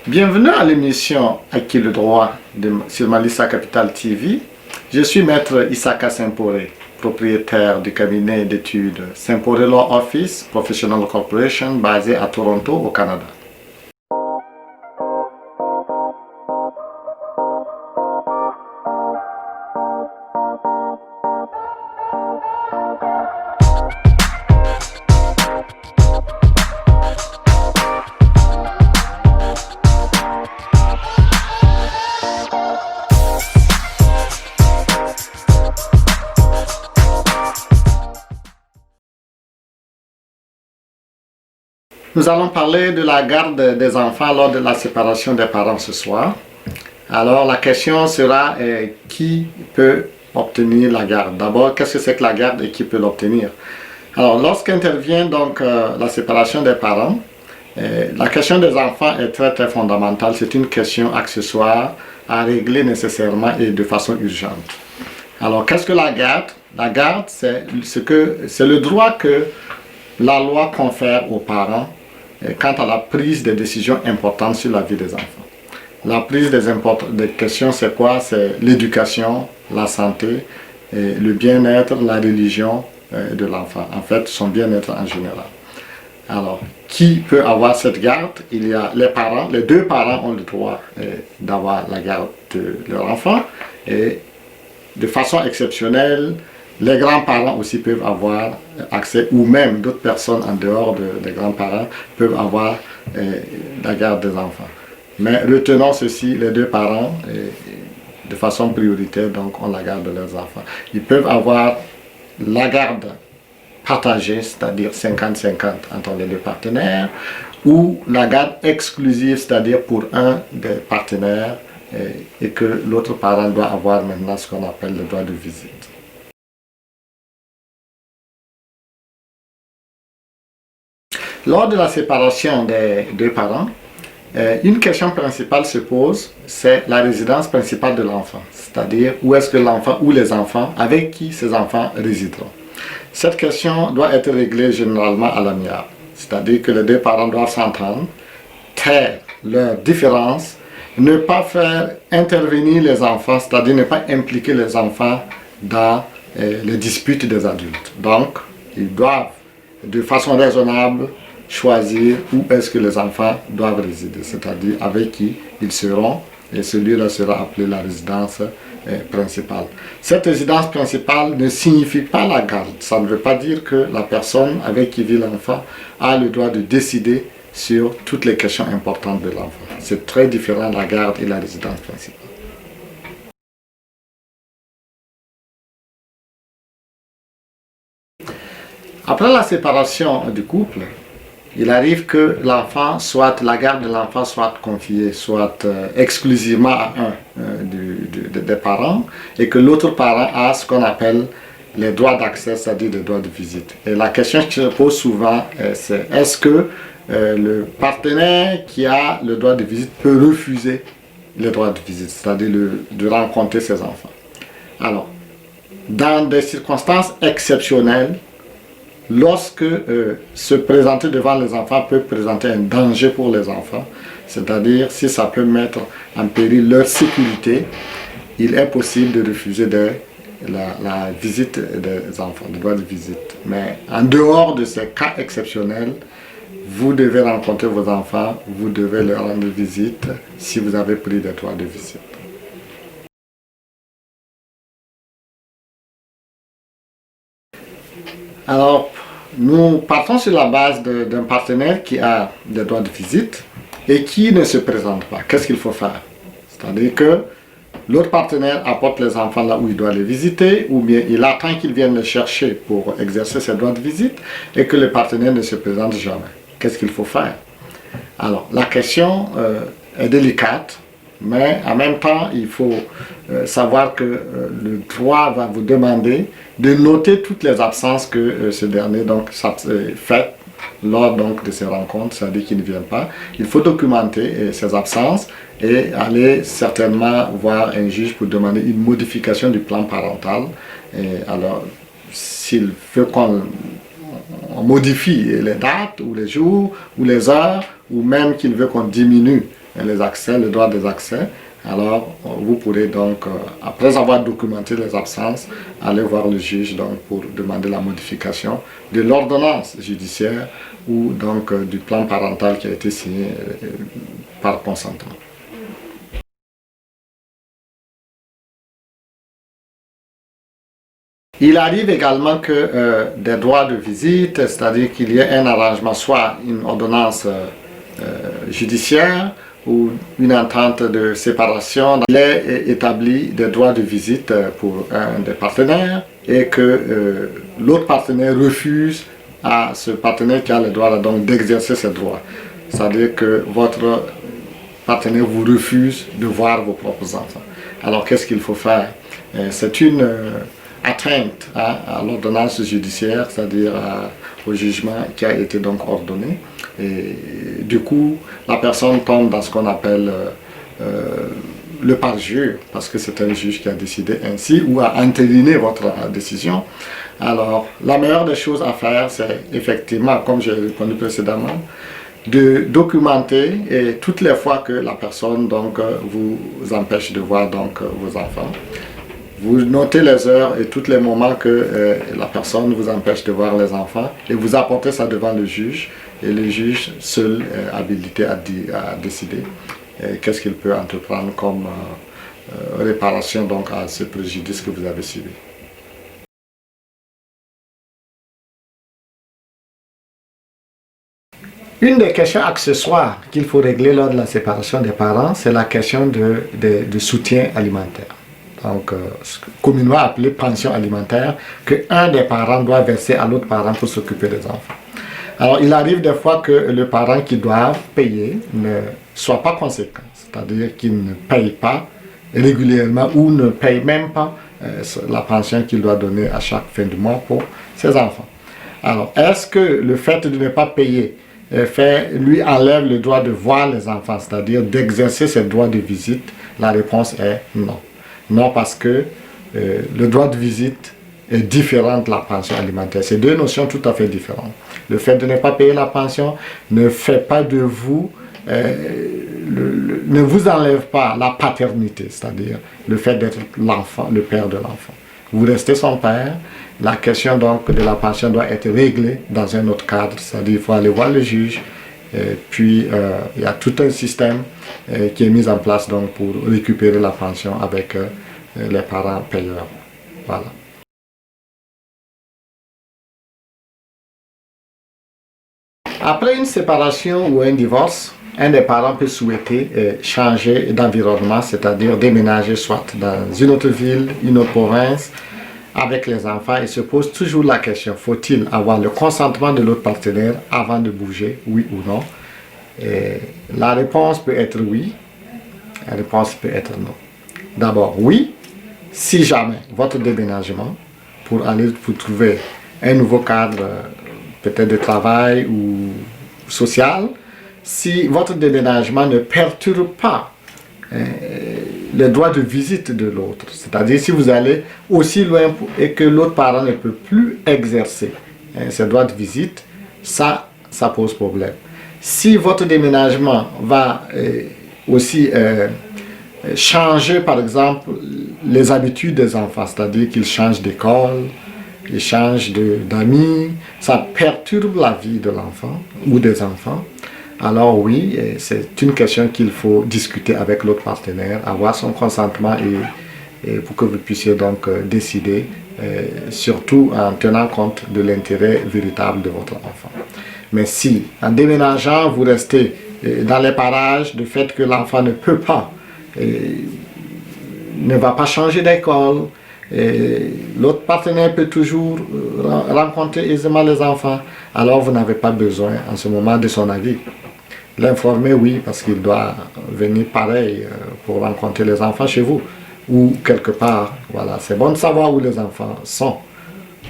Bienvenue à l'émission Acquis le droit sur Malissa Capital TV. Je suis Maître Isaka Semporé, propriétaire du cabinet d'études Semporé Law Office Professional Corporation basé à Toronto au Canada. Nous allons parler de la garde des enfants lors de la séparation des parents ce soir. Alors la question sera qui peut obtenir la garde? D'abord, qu'est-ce que c'est que la garde et qui peut l'obtenir? Alors lorsqu'intervient donc la séparation des parents, la question des enfants est très fondamentale. C'est une question accessoire à régler nécessairement et de façon urgente. Alors qu'est-ce que la garde? La garde, c'est le droit que la loi confère aux parents quant à la prise de décisions importantes sur la vie des enfants. La prise des questions, c'est quoi? C'est l'éducation, la santé, le bien-être, la religion de l'enfant. En fait, son bien-être en général. Alors, qui peut avoir cette garde? Il y a les parents, les deux parents ont le droit d'avoir la garde de leur enfant. Et de façon exceptionnelle, les grands-parents aussi peuvent avoir accès, ou même d'autres personnes en dehors des grands-parents peuvent avoir la garde des enfants. Mais retenons ceci, les deux parents, de façon prioritaire, donc ont la garde de leurs enfants. Ils peuvent avoir la garde partagée, c'est-à-dire 50-50 entre les deux partenaires, ou la garde exclusive, c'est-à-dire pour un des partenaires, et que l'autre parent doit avoir maintenant ce qu'on appelle le droit de visite. Lors de la séparation des deux parents, une question principale se pose, c'est la résidence principale de l'enfant, c'est-à-dire où est-ce que l'enfant ou les enfants, avec qui ces enfants résideront. Cette question doit être réglée généralement à l'amiable, c'est-à-dire que les deux parents doivent s'entendre, taire leurs différences, ne pas faire intervenir les enfants, c'est-à-dire ne pas impliquer les enfants dans les disputes des adultes. Donc, ils doivent, de façon raisonnable, choisir où est-ce que les enfants doivent résider, c'est-à-dire avec qui ils seront, et celui-là sera appelé la résidence principale. Cette résidence principale ne signifie pas la garde. Ça ne veut pas dire que la personne avec qui vit l'enfant a le droit de décider sur toutes les questions importantes de l'enfant. C'est très différent la garde et la résidence principale. Après la séparation du couple, il arrive que l'enfant, soit la garde de l'enfant soit confiée, soit exclusivement à un des parents, et que l'autre parent a ce qu'on appelle les droits d'accès, c'est-à-dire les droits de visite. Et la question qui se pose souvent, c'est est-ce que le partenaire qui a le droit de visite peut refuser le droit de visite, c'est-à-dire de rencontrer ses enfants? Alors, dans des circonstances exceptionnelles, lorsque se présenter devant les enfants peut présenter un danger pour les enfants, c'est-à-dire si ça peut mettre en péril leur sécurité, il est possible de refuser la visite des enfants, le droit de visite. Mais en dehors de ces cas exceptionnels, vous devez rencontrer vos enfants, vous devez leur rendre visite si vous avez pris des droits de visite. Alors, nous partons sur la base d'un partenaire qui a des droits de visite et qui ne se présente pas. Qu'est-ce qu'il faut faire? C'est-à-dire que l'autre partenaire apporte les enfants là où il doit les visiter, ou bien il attend qu'ils viennent les chercher pour exercer ses droits de visite et que le partenaire ne se présente jamais. Qu'est-ce qu'il faut faire? Alors, la question est délicate, mais en même temps, il faut savoir que le droit va vous demander de noter toutes les absences que ce dernier fait lors donc, de ces rencontres, c'est-à-dire qu'il ne vient pas. Il faut documenter ces absences et aller certainement voir un juge pour demander une modification du plan parental. Et alors, s'il veut qu'on modifie les dates ou les jours ou les heures, ou même qu'il veut qu'on diminue les accès, le droit des accès, alors vous pourrez donc, après avoir documenté les absences, aller voir le juge donc, pour demander la modification de l'ordonnance judiciaire ou donc du plan parental qui a été signé par consentement. Il arrive également que des droits de visite, c'est-à-dire qu'il y ait un arrangement, soit une ordonnance judiciaire ou une entente de séparation, il est établi des droits de visite pour un des partenaires et que l'autre partenaire refuse à ce partenaire qui a le droit donc d'exercer ses droits. C'est-à-dire que votre partenaire vous refuse de voir vos propres enfants. Alors qu'est-ce qu'il faut faire? C'est une atteinte à l'ordonnance judiciaire, c'est-à-dire au jugement qui a été donc ordonné. Et du coup, la personne tombe dans ce qu'on appelle le parjure, parce que c'est un juge qui a décidé ainsi ou a entériné votre décision. Alors, la meilleure des choses à faire, c'est effectivement, comme j'ai répondu précédemment, de documenter et toutes les fois que la personne donc, vous empêche de voir donc, vos enfants. Vous notez les heures et tous les moments que la personne vous empêche de voir les enfants et vous apportez ça devant le juge et le juge seul est habilité à décider qu'est-ce qu'il peut entreprendre comme réparation donc, à ce préjudice que vous avez subi. Une des questions accessoires qu'il faut régler lors de la séparation des parents, c'est la question de soutien alimentaire. Donc, communément appelé pension alimentaire, qu'un des parents doit verser à l'autre parent pour s'occuper des enfants. Alors, il arrive des fois que le parent qui doit payer ne soit pas conséquent, c'est-à-dire qu'il ne paye pas régulièrement ou ne paye même pas la pension qu'il doit donner à chaque fin de mois pour ses enfants. Alors, est-ce que le fait de ne pas payer lui enlève le droit de voir les enfants, c'est-à-dire d'exercer ses droits de visite? La réponse est non. Non, parce que le droit de visite est différent de la pension alimentaire. C'est deux notions tout à fait différentes. Le fait de ne pas payer la pension ne fait pas de vous, ne vous enlève pas la paternité, c'est-à-dire le fait d'être l'enfant, le père de l'enfant. Vous restez son père. La question donc de la pension doit être réglée dans un autre cadre, c'est-à-dire il faut aller voir le juge. Puis il y a tout un système qui est mis en place donc, pour récupérer la pension avec les parents payeurs. Voilà. Après une séparation ou un divorce, un des parents peut souhaiter changer d'environnement, c'est-à-dire déménager soit dans une autre ville, une autre province, avec les enfants. Il se pose toujours la question, faut-il avoir le consentement de l'autre partenaire avant de bouger, oui ou non? Et la réponse peut être oui, la réponse peut être non. D'abord, oui, si jamais votre déménagement pour aller pour trouver un nouveau cadre, peut-être de travail ou social, si votre déménagement ne perturbe pas le droit de visite de l'autre, c'est-à-dire si vous allez aussi loin et que l'autre parent ne peut plus exercer ses droits de visite, ça pose problème. Si votre déménagement va aussi changer par exemple les habitudes des enfants, c'est-à-dire qu'ils changent d'école, ils changent d'amis, ça perturbe la vie de l'enfant ou des enfants, alors oui, c'est une question qu'il faut discuter avec l'autre partenaire, avoir son consentement et pour que vous puissiez donc décider, surtout en tenant compte de l'intérêt véritable de votre enfant. Mais si, en déménageant, vous restez dans les parages, du fait que l'enfant ne peut pas, ne va pas changer d'école, l'autre partenaire peut toujours rencontrer aisément les enfants, alors vous n'avez pas besoin en ce moment de son avis. L'informer, oui, parce qu'il doit venir pareil pour rencontrer les enfants chez vous ou quelque part. Voilà, c'est bon de savoir où les enfants sont,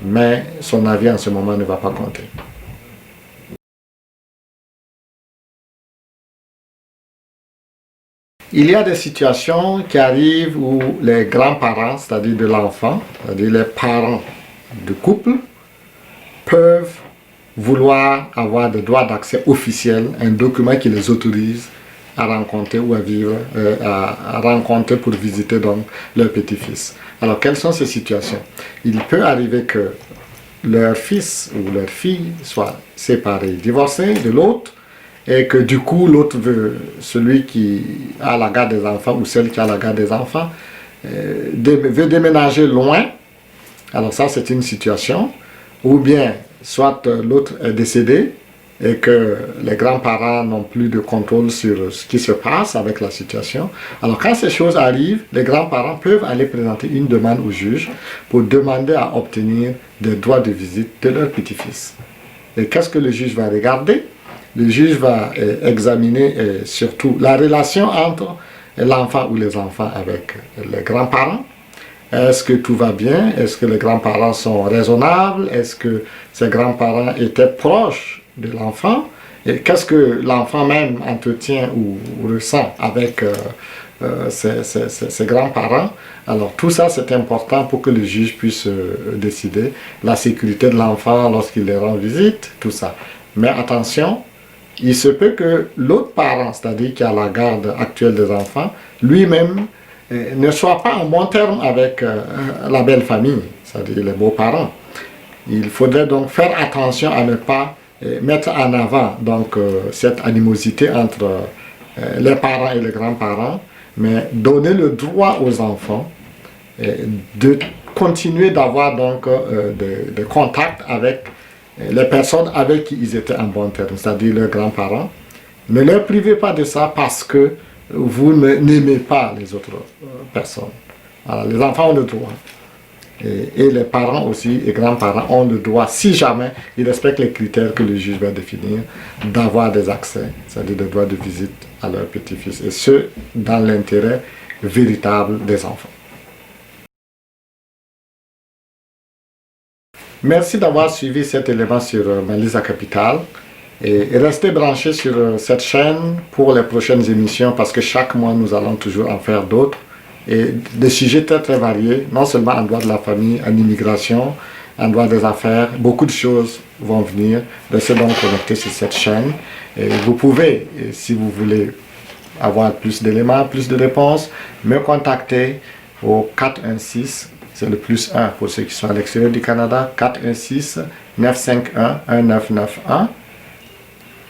mais son avis en ce moment ne va pas compter. Il y a des situations qui arrivent où les grands-parents, c'est-à-dire de l'enfant, c'est-à-dire les parents de couple, peuvent vouloir avoir des droits d'accès officiels, un document qui les autorise à rencontrer ou à vivre, à rencontrer pour visiter donc leur petit-fils. Alors, quelles sont ces situations? Il peut arriver que leur fils ou leur fille soit séparé, divorcé de l'autre, et que du coup, l'autre veut, celui qui a la garde des enfants ou celle qui a la garde des enfants, veut déménager loin. Alors ça, c'est une situation. Ou bien, soit l'autre est décédé et que les grands-parents n'ont plus de contrôle sur ce qui se passe avec la situation. Alors quand ces choses arrivent, les grands-parents peuvent aller présenter une demande au juge pour demander à obtenir des droits de visite de leur petit-fils. Et qu'est-ce que le juge va regarder? Le juge va examiner surtout la relation entre l'enfant ou les enfants avec les grands-parents. Est-ce que tout va bien? Est-ce que les grands-parents sont raisonnables? Est-ce que ces grands-parents étaient proches de l'enfant? Et qu'est-ce que l'enfant même entretient ou ressent avec ses grands-parents? Alors tout ça, c'est important pour que le juge puisse décider la sécurité de l'enfant lorsqu'il les rend visite, tout ça. Mais attention, il se peut que l'autre parent, c'est-à-dire qui a la garde actuelle des enfants, lui-même ne soit pas en bon terme avec la belle famille, c'est-à-dire les beaux-parents. Il faudrait donc faire attention à ne pas mettre en avant donc, cette animosité entre les parents et les grands-parents, mais donner le droit aux enfants de continuer d'avoir donc des contacts avec les personnes avec qui ils étaient en bon terme, c'est-à-dire leurs grands-parents. Ne leur privez pas de ça parce que vous n'aimez pas les autres personnes. Alors, les enfants ont le droit. Et les parents aussi, et grands-parents ont le droit, si jamais ils respectent les critères que le juge va définir, d'avoir des accès, c'est-à-dire des droits de visite à leur petit-fils. Et ce, dans l'intérêt véritable des enfants. Merci d'avoir suivi cet élément sur Malisa Capital et restez branchés sur cette chaîne pour les prochaines émissions parce que chaque mois nous allons toujours en faire d'autres et des sujets très très variés, non seulement en droit de la famille, en immigration, en droit des affaires, beaucoup de choses vont venir. Restez donc connectés sur cette chaîne et vous pouvez, si vous voulez avoir plus d'éléments, plus de réponses, me contacter au 416. C'est le +1 pour ceux qui sont à l'extérieur du Canada, 416-951-1991.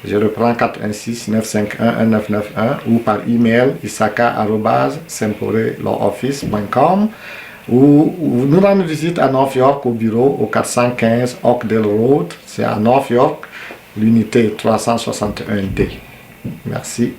Je reprends 416-951-1991 ou par email isaka@semporelawoffice.com ou nous rendons visite à North York au bureau au 415 Oakdale Road. C'est à North York, l'unité 361D. Merci.